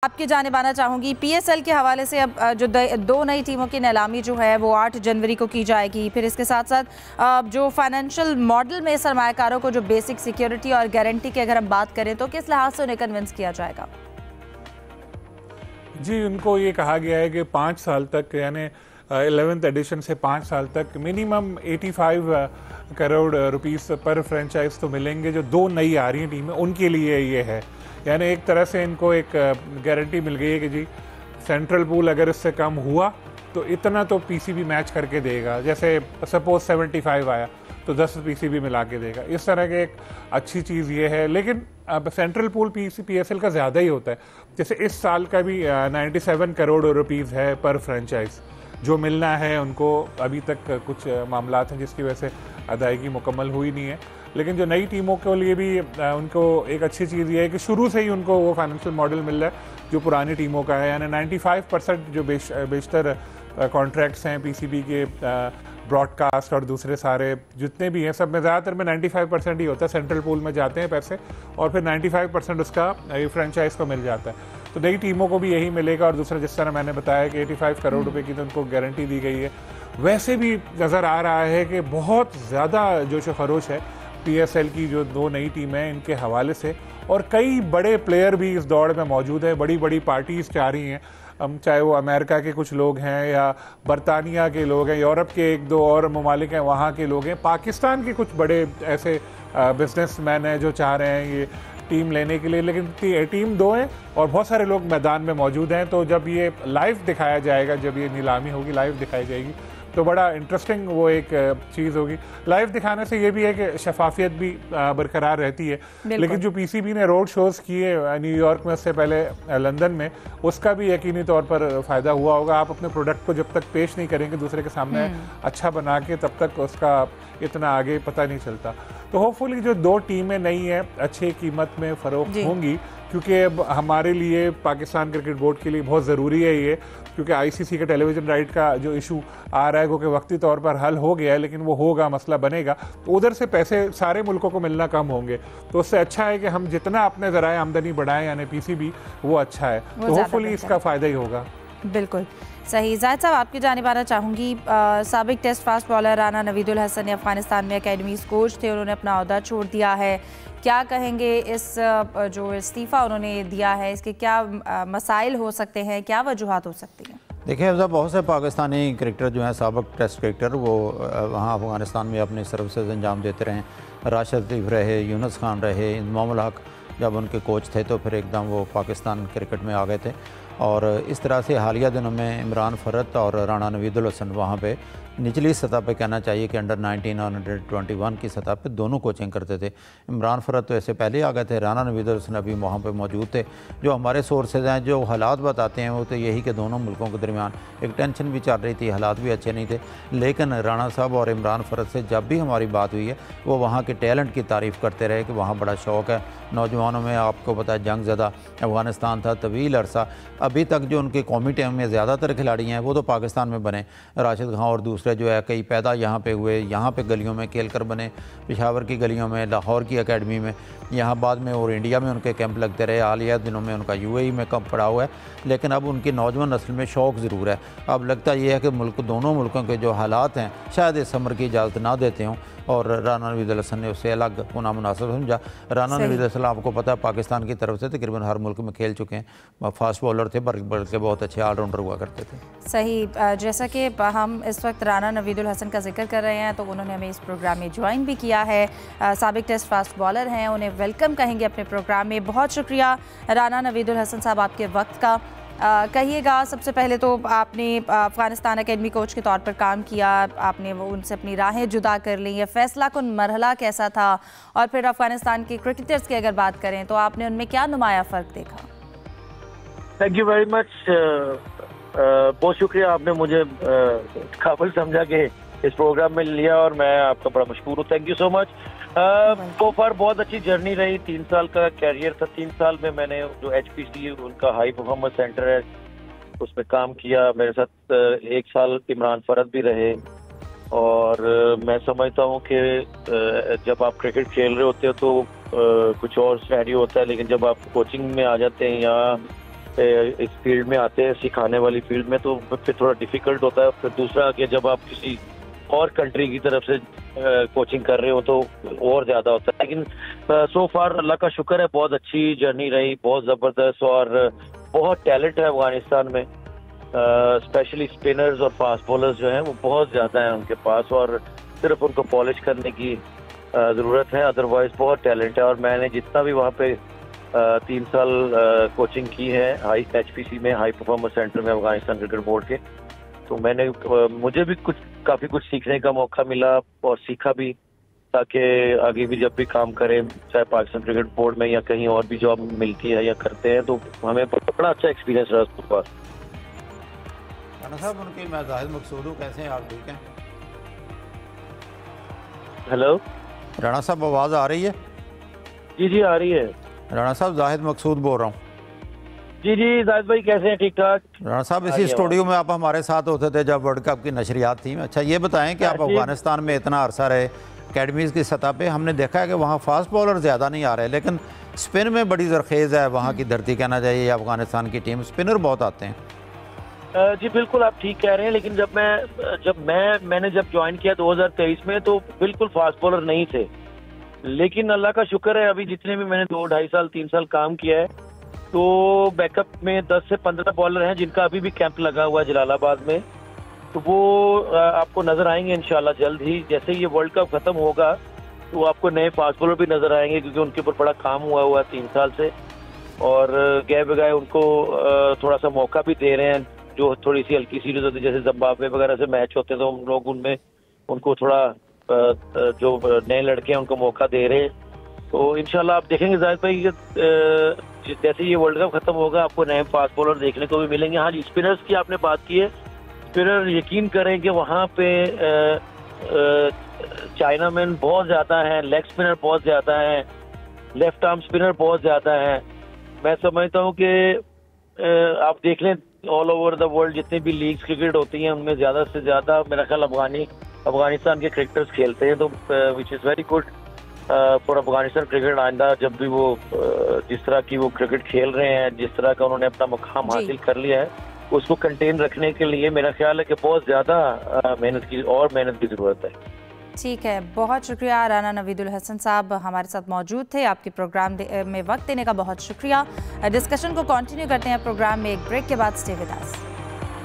आपकी जानिब आना चाहूँगी पीएसएल के हवाले से। अब जो दो नई टीमों की नीलामी जो है वो 8 जनवरी को की जाएगी। फिर इसके साथ साथ जो फाइनेंशियल मॉडल में सरमायाकारों को जो बेसिक सिक्योरिटी और गारंटी की अगर हम बात करें तो किस लिहाज से उन्हें कन्विंस किया जाएगा? जी, उनको ये कहा गया है कि 5 साल तक, यानी 11th एडिशन से 5 साल तक मिनिमम 85 करोड़ रुपीस पर फ्रेंचाइज तो मिलेंगे। जो दो नई आ रही हैं टीमें उनके लिए ये है, यानी एक तरह से इनको एक गारंटी मिल गई है कि जी सेंट्रल पूल अगर इससे कम हुआ तो इतना तो पीसीबी मैच करके देगा। जैसे सपोज 75 आया तो 10 पीसीबी मिला के देगा। इस तरह के एक अच्छी चीज़ ये है। लेकिन अब सेंट्रल पूल पीएसएल का ज़्यादा ही होता है। जैसे इस साल का भी 97 करोड़ रुपीज़ है पर फ्रेंचाइज जो मिलना है उनको। अभी तक कुछ मामलात हैं जिसकी वजह से अदायगी मुकम्मल हुई नहीं है। लेकिन जो नई टीमों के लिए भी उनको एक अच्छी चीज़ ये है कि शुरू से ही उनको वो फाइनेंशियल मॉडल मिल रहा है जो पुरानी टीमों का है। यानी 95% जो बेशतर कॉन्ट्रैक्ट्स हैं पीसीबी के, ब्रॉडकास्ट और दूसरे सारे जितने भी हैं सब में ज़्यादातर में 95% ही होता है। सेंट्रल पूल में जाते हैं पैसे और फिर 95% उसका फ्रेंचाइज को मिल जाता है। तो नई टीमों को भी यही मिलेगा। और दूसरा जिस तरह मैंने बताया कि 85 करोड़ रुपए की तो उनको गारंटी दी गई है। वैसे भी नज़र आ रहा है कि बहुत ज़्यादा जोश खरोश है पीएसएल की जो दो नई टीमें हैं इनके हवाले से। और कई बड़े प्लेयर भी इस दौड़ में मौजूद हैं। बड़ी बड़ी पार्टीज़ चाह रही हैं, चाहे वो अमेरिका के कुछ लोग हैं या बरतानिया के लोग हैं, यूरोप के एक दो और ममालिक हैं वहाँ के लोग हैं, पाकिस्तान के कुछ बड़े ऐसे बिजनेसमैन हैं जो चाह रहे हैं ये टीम लेने के लिए। लेकिन टीम दो है और बहुत सारे लोग मैदान में मौजूद हैं। तो जब ये लाइव दिखाया जाएगा, जब ये नीलामी होगी लाइव दिखाई जाएगी तो बड़ा इंटरेस्टिंग वो एक चीज़ होगी। लाइव दिखाने से ये भी है कि शफाफियत भी बरकरार रहती है। लेकिन जो पीसीबी ने रोड शोज़ किए न्यूयॉर्क में, उससे पहले लंदन में, उसका भी यकीनी तौर पर फ़ायदा हुआ होगा। आप अपने प्रोडक्ट को जब तक पेश नहीं करेंगे दूसरे के सामने अच्छा बना के, तब तक उसका इतना आगे पता नहीं चलता। तो होपफुली जो दो टीमें नई हैं अच्छी कीमत में फ़रोख्त होंगी, क्योंकि अब हमारे लिए पाकिस्तान क्रिकेट बोर्ड के लिए बहुत ज़रूरी है ये, क्योंकि आईसीसी के टेलीविज़न राइट का जो इशू आ रहा है वो कि वक्ती तौर पर हल हो गया है, लेकिन वो होगा, मसला बनेगा तो उधर से पैसे सारे मुल्कों को मिलना कम होंगे। तो उससे अच्छा है कि हम जितना अपने ज़राए आमदनी बढ़ाएं, यानी पीसीबी, वो अच्छा है। तो होपफुली इसका फ़ायदा ही होगा। बिल्कुल सही। जाहिद साहब, आपकी जानिब आना चाहूँगी। साबिक test fast bowler Rana Navedul Hasan Afghanistan में अकेडमी कोच थे, उन्होंने अपना अहदा छोड़ दिया है। क्या कहेंगे इस जो इस्तीफ़ा उन्होंने दिया है, इसके क्या मसाइल हो सकते हैं, क्या वजूहात हो सकती हैं? देखिए, बहुत से पाकिस्तानी क्रिकेटर जो हैं, साबिक टेस्ट क्रिकेटर, वो वहाँ अफगानिस्तान में अपनी सर्विसेज अंजाम देते रहे। राशिद लतीफ़ रहे, यूनुस खान रहे, इंजमामुल हक जब उनके कोच थे तो फिर एकदम वो पाकिस्तान क्रिकेट में आ गए थे। और इस तरह से हालिया दिनों में इमरान फ़रत और राना नवीदुल हसन वहाँ पे निचली सतह पे कहना चाहिए कि अंडर 19 और अंडर 21 की सतह पे दोनों कोचिंग करते थे। इमरान फ़रत तो ऐसे पहले आ गए थे, राना नवीदुल हसन अभी वहाँ पे मौजूद थे। जो हमारे सोर्सेज हैं, जो हालात बताते हैं, वो तो यही कि दोनों मुल्कों के दरमियान एक टेंशन भी चल रही थी, हालात भी अच्छे नहीं थे। लेकिन राना साहब और इमरान फ़रत से जब भी हमारी बात हुई है, वो वहाँ के टैलेंट की तारीफ़ करते रहे कि वहाँ बड़ा शौक़ है नौजवानों में। आपको पता है जंग ज़दा अफ़गानिस्तान था तवील अरसा। अभी तक जो उनके कौमी टीम में ज़्यादातर खिलाड़ी हैं वो तो पाकिस्तान में बने। राशिद खान और दूसरे जो है कई पैदा यहाँ पे हुए, यहाँ पे गलियों में खेल कर बने, पेशावर की गलियों में, लाहौर की अकेडमी में, यहाँ बाद में और इंडिया में उनके कैंप लगते रहे। हालिया दिनों में उनका यूएई में कैंप पड़ा हुआ है। लेकिन अब उनकी नौजवान नस्ल में शौक़ ज़रूर है। अब लगता यह है कि मुल्क, दोनों मुल्कों के जो हालात हैं शायद इस समर की इजाज़त ना देते हों, और राना नवीदुल हसन ने उससे अलग होना मुनासिब समझा। राना नवीदुल हसन आपको पता है पाकिस्तान की तरफ से तकरीबन हर मुल्क में खेल चुके हैं, फास्ट बॉलर थे, बल्कि बहुत अच्छे ऑलराउंडर हुआ करते थे। सही। जैसा कि हम इस वक्त राना नवीदुल हसन का जिक्र कर रहे हैं, तो उन्होंने हमें इस प्रोग्राम में ज्वाइन भी किया है। साबिक टेस्ट फास्ट बॉलर हैं, उन्हें वेलकम कहेंगे अपने प्रोग्राम में। बहुत शुक्रिया राना नवीदुल हसन साहब आपके वक्त का। कहिएगा, सबसे पहले तो आपने अफ़गानिस्तान अकेडमी कोच के तौर पर काम किया, आपने वो उनसे अपनी राहें जुदा कर ली, ये फैसला कुन मरहला कैसा था? और फिर अफ़गानिस्तान के क्रिकेटर्स की अगर बात करें तो आपने उनमें क्या नुमाया फ़र्क देखा? Thank you very much. बहुत शुक्रिया, आपने मुझे काबिल समझा कि इस प्रोग्राम में लिया और मैं आपका बड़ा मशहूर हूँ। Thank you so much. So far बहुत अच्छी जर्नी रही। 3 साल का कैरियर था। 3 साल में मैंने जो HPC उनका हाई परफॉर्मेंस सेंटर है उसमें काम किया। मेरे साथ 1 साल इमरान फ़रत भी रहे। और मैं समझता हूँ कि जब आप क्रिकेट खेल रहे होते हो तो कुछ और सिनेरियो होता है, लेकिन जब आप कोचिंग में आ जाते हैं या इस फील्ड में आते हैं, सिखाने वाली फील्ड में, तो फिर थोड़ा डिफिकल्ट होता है। फिर दूसरा कि जब आप किसी और कंट्री की तरफ से कोचिंग कर रहे हो तो और ज़्यादा होता है। लेकिन सो फार अल्लाह का शुक्र है, बहुत अच्छी जर्नी रही, बहुत ज़बरदस्त, और बहुत टैलेंट है अफगानिस्तान में। स्पेशली स्पिनर्स और फास्ट बॉलर्स जो हैं वो बहुत ज़्यादा हैं उनके पास, और सिर्फ उनको पॉलिश करने की ज़रूरत है, अदरवाइज बहुत टैलेंट है। और मैंने जितना भी वहाँ पे 3 साल कोचिंग की है हाई HPC में, हाई परफॉर्मेंस सेंटर में, अफगानिस्तान क्रिकेट बोर्ड के, तो मैंने मुझे भी काफ़ी कुछ सीखने का मौका मिला और सीखा भी, ताकि आगे भी जब भी काम करें, चाहे पाकिस्तान क्रिकेट बोर्ड में या कहीं और भी जॉब मिलती है या करते हैं, तो हमें बड़ा अच्छा एक्सपीरियंस रहा उसके पास। राणा साहब, उनकी मैं जाहिद मकसूद हूँ, कैसे हैं आप? ठीक हैं? हेलो राणा साहब, आवाज़ आ रही है? जी जी आ रही है। राणा साहब, जाहिद मकसूद बोल रहा हूँ। जी जी जाहिद भाई, कैसे हैं? ठीक ठाक। राणा साहब, इसी स्टूडियो में आप हमारे साथ होते थे जब वर्ल्ड कप की नशरियात थी। अच्छा ये बताएं कि आप अफगानिस्तान में इतना अरसा रहे, अकेडमीज़ की सतह पे हमने देखा है कि वहाँ फास्ट बॉलर ज़्यादा नहीं आ रहे, लेकिन स्पिन में बड़ी जरखेज़ है वहाँ की धरती, कहना चाहिए, अफगानिस्तान की टीम, स्पिनर बहुत आते हैं। जी बिल्कुल, आप ठीक कह रहे हैं। लेकिन मैंने जब ज्वाइन किया 2023 में, तो बिल्कुल फास्ट बॉलर नहीं थे। लेकिन अल्लाह का शुक्र है, अभी जितने भी मैंने 2 ढाई साल 3 साल काम किया है, तो बैकअप में 10 से 15 बॉलर हैं जिनका अभी भी कैंप लगा हुआ है जलालाबाद में। तो वो आपको नजर आएंगे इंशाल्लाह जल्द ही। जैसे ही ये वर्ल्ड कप खत्म होगा तो आपको नए फास्ट बॉलर भी नजर आएंगे, क्योंकि उनके ऊपर बड़ा काम हुआ है 3 साल से, और गए बगैर उनको थोड़ा सा मौका भी दे रहे हैं। जो थोड़ी सी हल्की सीरीज होती है, जैसे जिम्बाब्वे वगैरह से मैच होते हैं, तो हम लोग उनमें उनको थोड़ा जो नए लड़के हैं उनको मौका दे रहे हैं। तो इंशाल्लाह आप देखेंगे जाहिद भाई, जैसे ये वर्ल्ड कप खत्म होगा आपको नए फास्ट बॉलर देखने को भी मिलेंगे। हाँ जी, स्पिनर्स की आपने बात की है। स्पिनर यकीन करें कि वहाँ पे चाइना मैन बहुत ज़्यादा है, लेग स्पिनर बहुत ज़्यादा है, लेफ्ट आर्म स्पिनर बहुत ज़्यादा है। मैं समझता हूँ कि आप देख लें ऑल ओवर द वर्ल्ड जितनी भी लीग्स क्रिकेट होती हैं, उनमें ज़्यादा से ज़्यादा मेरा ख्याल अफगानिस्तान के क्रिकेटर्स खेलते हैं। तो which is very good for Afghanistan cricket. आइंदा जब भी वो जिस तरह की वो क्रिकेट खेल रहे हैं, जिस तरह का उन्होंने अपना मुकाम हासिल कर लिया है, उसको कंटेन रखने के लिए मेरा ख्याल है कि बहुत ज़्यादा मेहनत की ज़रूरत है। ठीक है, बहुत शुक्रिया। राना नवीदुल हसन साहब हमारे साथ मौजूद थे। आपके प्रोग्राम में वक्त देने का बहुत शुक्रिया। डिस्कशन को कंटिन्यू करते हैं प्रोग्राम में एक ब्रेक के बाद। Stay with us.